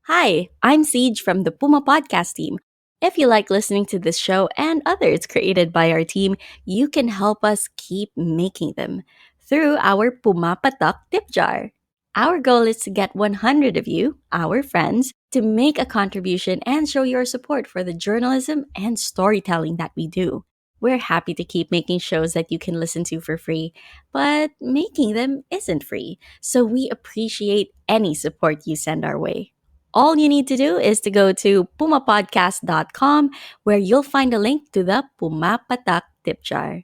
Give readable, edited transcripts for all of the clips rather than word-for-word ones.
Hi, I'm Siege from the Puma Podcast team. If you like listening to this show and others created by our team, you can help us keep making them through our Pumapatak tip jar. Our goal is to get 100 of you, our friends, to make a contribution and show your support for the journalism and storytelling that we do. We're happy to keep making shows that you can listen to for free, but making them isn't free, so we appreciate any support you send our way. All you need to do is to go to pumapodcast.com where you'll find a link to the Pumapatak tip jar.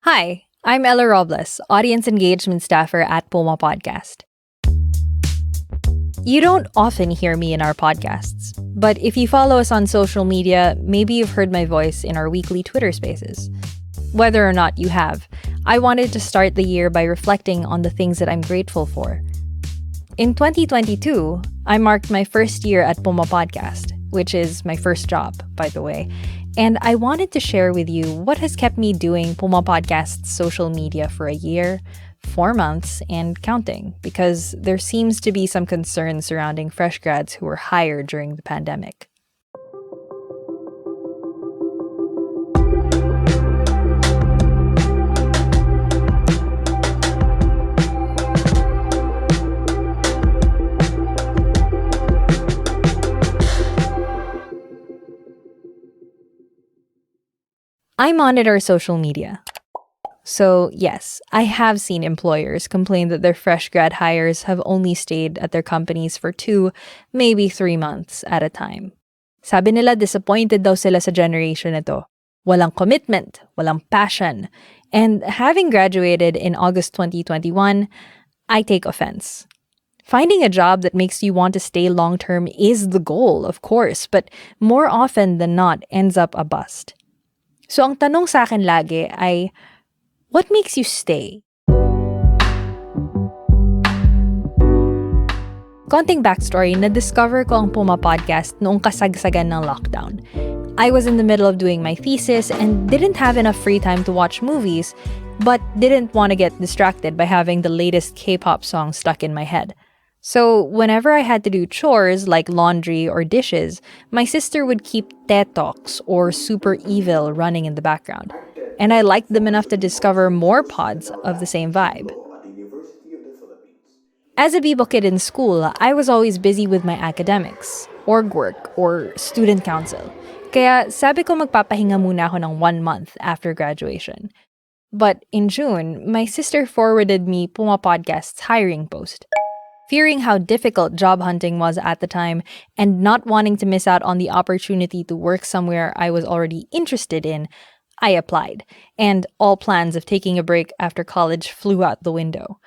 Hi, I'm Ella Robles, Audience Engagement Staffer at Puma Podcast. You don't often hear me in our podcasts, but if you follow us on social media, maybe you've heard my voice in our weekly Twitter spaces. Whether or not you have, I wanted to start the year by reflecting on the things that I'm grateful for. In 2022, I marked my first year at Puma Podcast, which is my first job, by the way, and I wanted to share with you what has kept me doing Puma Podcast's social media for a year, 4 months, and counting, because there seems to be some concern surrounding fresh grads who were hired during the pandemic. I monitor social media. So, yes, I have seen employers complain that their fresh grad hires have only stayed at their companies for 2, maybe 3 months at a time. Sabi nila disappointed daw sila sa generation nito. Walang commitment, walang passion. And having graduated in August 2021, I take offense. Finding a job that makes you want to stay long-term is the goal, of course, but more often than not ends up a bust. So ang tanong sa akin lagi ay, what makes you stay? Konting backstory, na-discover ko ang Puma Podcast noong kasagsagan ng lockdown. I was in the middle of doing my thesis and didn't have enough free time to watch movies, but didn't want to get distracted by having the latest K-pop song stuck in my head. So whenever I had to do chores like laundry or dishes, my sister would keep TED Talks or Super Evil running in the background. And I liked them enough to discover more pods of the same vibe. As a Bibo kid in school, I was always busy with my academics, org work, or student council. Kaya sabi ko magpapahinga muna ako ng 1 month after graduation. But in June, my sister forwarded me Puma Podcast's hiring post. Fearing how difficult job hunting was at the time and not wanting to miss out on the opportunity to work somewhere I was already interested in, I applied, and all plans of taking a break after college flew out the window.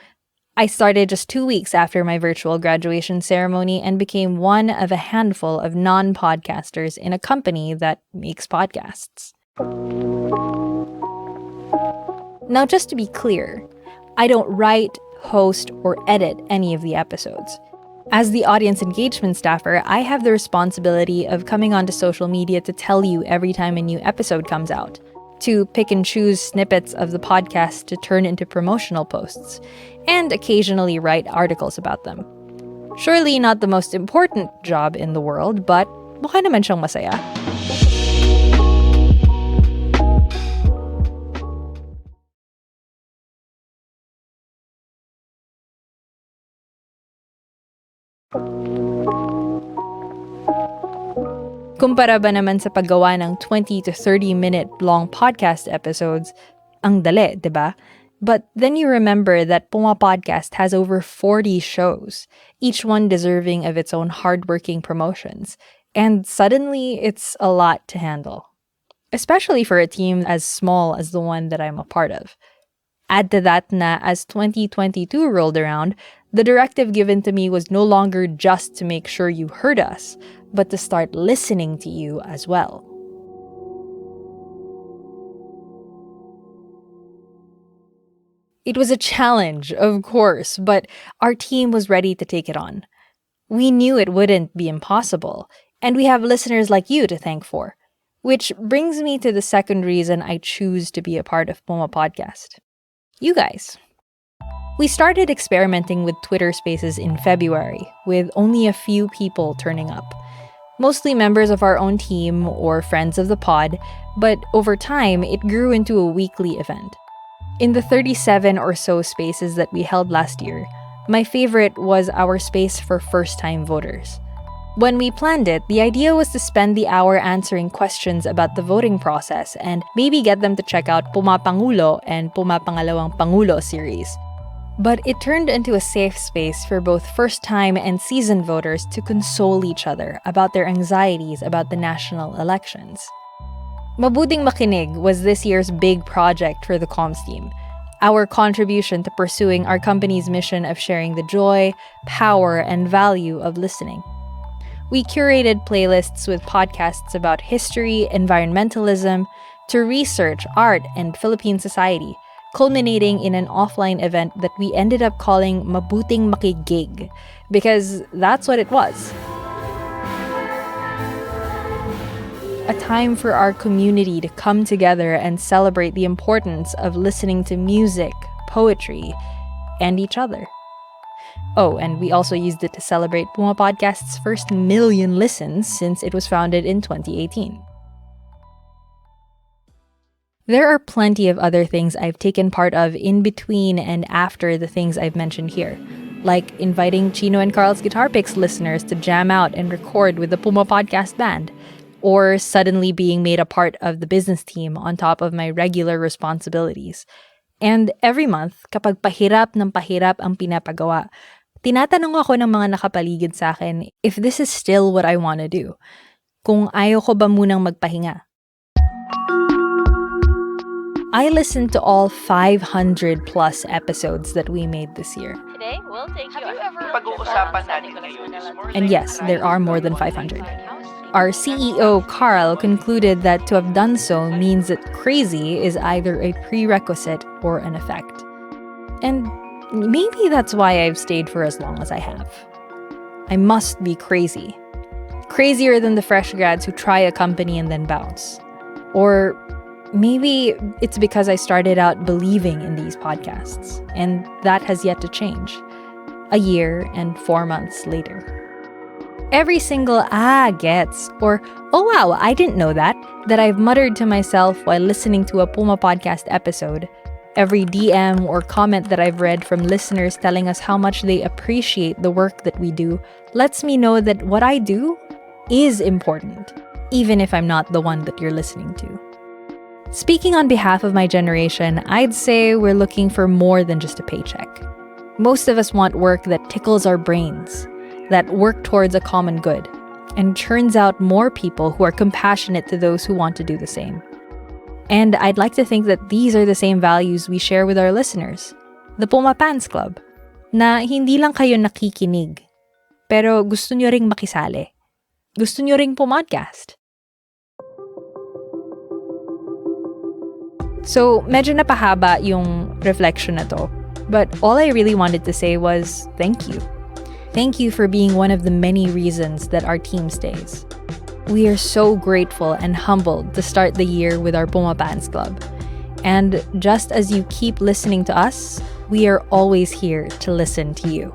I started just 2 weeks after my virtual graduation ceremony and became one of a handful of non-podcasters in a company that makes podcasts. Now, just to be clear, I don't write, host, or edit any of the episodes. As the audience engagement staffer, I have the responsibility of coming onto social media to tell you every time a new episode comes out, to pick and choose snippets of the podcast to turn into promotional posts, and occasionally write articles about them. Surely not the most important job in the world, but mukha naman siyang masaya. Kumpara ba naman sa paggawa ng 20 to 30 minute long podcast episodes, ang dali, diba? But then you remember that Puma Podcast has over 40 shows, each one deserving of its own hardworking promotions. And suddenly, it's a lot to handle. Especially for a team as small as the one that I'm a part of. Add to that na as 2022 rolled around, the directive given to me was no longer just to make sure you heard us, but to start listening to you as well. It was a challenge, of course, but our team was ready to take it on. We knew it wouldn't be impossible, and we have listeners like you to thank for. Which brings me to the second reason I choose to be a part of Puma Podcast. You guys. We started experimenting with Twitter Spaces in February, with only a few people turning up. Mostly members of our own team or friends of the pod, but over time, it grew into a weekly event. In the 37 or so spaces that we held last year, my favorite was our space for first-time voters. When we planned it, the idea was to spend the hour answering questions about the voting process and maybe get them to check out Pumapangulo and Pumapangalawang Pangulo series. But it turned into a safe space for both first-time and seasoned voters to console each other about their anxieties about the national elections. Mabuting Makinig was this year's big project for the comms team, our contribution to pursuing our company's mission of sharing the joy, power, and value of listening. We curated playlists with podcasts about history, environmentalism, to research, art, and Philippine society, culminating in an offline event that we ended up calling Mabuting Makigig, because that's what it was. A time for our community to come together and celebrate the importance of listening to music, poetry, and each other. Oh, and we also used it to celebrate PumaPodcast's first million listens since it was founded in 2018. There are plenty of other things I've taken part of in between and after the things I've mentioned here, like inviting Chino and Carl's Guitar Picks listeners to jam out and record with the Puma Podcast band, or suddenly being made a part of the business team on top of my regular responsibilities. And every month, kapag pahirap ng pahirap ang pinapagawa, tinatanong ako ng mga nakapaligid sa akin if this is still what I want to do. Kung ayaw ko ba munang magpahinga. I listened to all 500 plus episodes that we made this year. Today, we'll take you And yes, there are more than 500. Our CEO, Carl, concluded that to have done so means that crazy is either a prerequisite or an effect. And maybe that's why I've stayed for as long as I have. I must be crazy. Crazier than the fresh grads who try a company and then bounce. Or maybe it's because I started out believing in these podcasts, and that has yet to change. A year and 4 months later. Every single gets, or oh wow, I didn't know that I've muttered to myself while listening to a Puma Podcast episode, every DM or comment that I've read from listeners telling us how much they appreciate the work that we do, lets me know that what I do is important, even if I'm not the one that you're listening to. Speaking on behalf of my generation, I'd say we're looking for more than just a paycheck. Most of us want work that tickles our brains, that work towards a common good, and turns out more people who are compassionate to those who want to do the same. And I'd like to think that these are the same values we share with our listeners, the Pumapansclub, na hindi lang kayo nakikinig, pero gusto nyo ring makisali. Gusto nyo ring pumodcast. So, medyo napahaba yung reflection na to, but all I really wanted to say was thank you. Thank you for being one of the many reasons that our team stays. We are so grateful and humbled to start the year with our Pumapansclub. And just as you keep listening to us, we are always here to listen to you.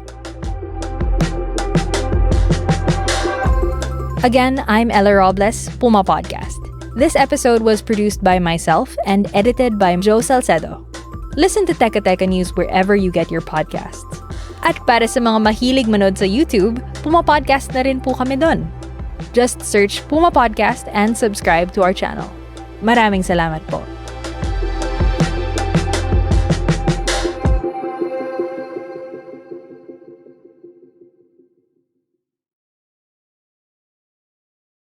Again, I'm Ella Robles, Puma Podcast. This episode was produced by myself and edited by Joe Salcedo. Listen to Teka Teka News wherever you get your podcasts. At para sa mga mahilig manood sa YouTube, Puma Podcast na rin po kami doon. Just search Puma Podcast and subscribe to our channel. Maraming salamat po.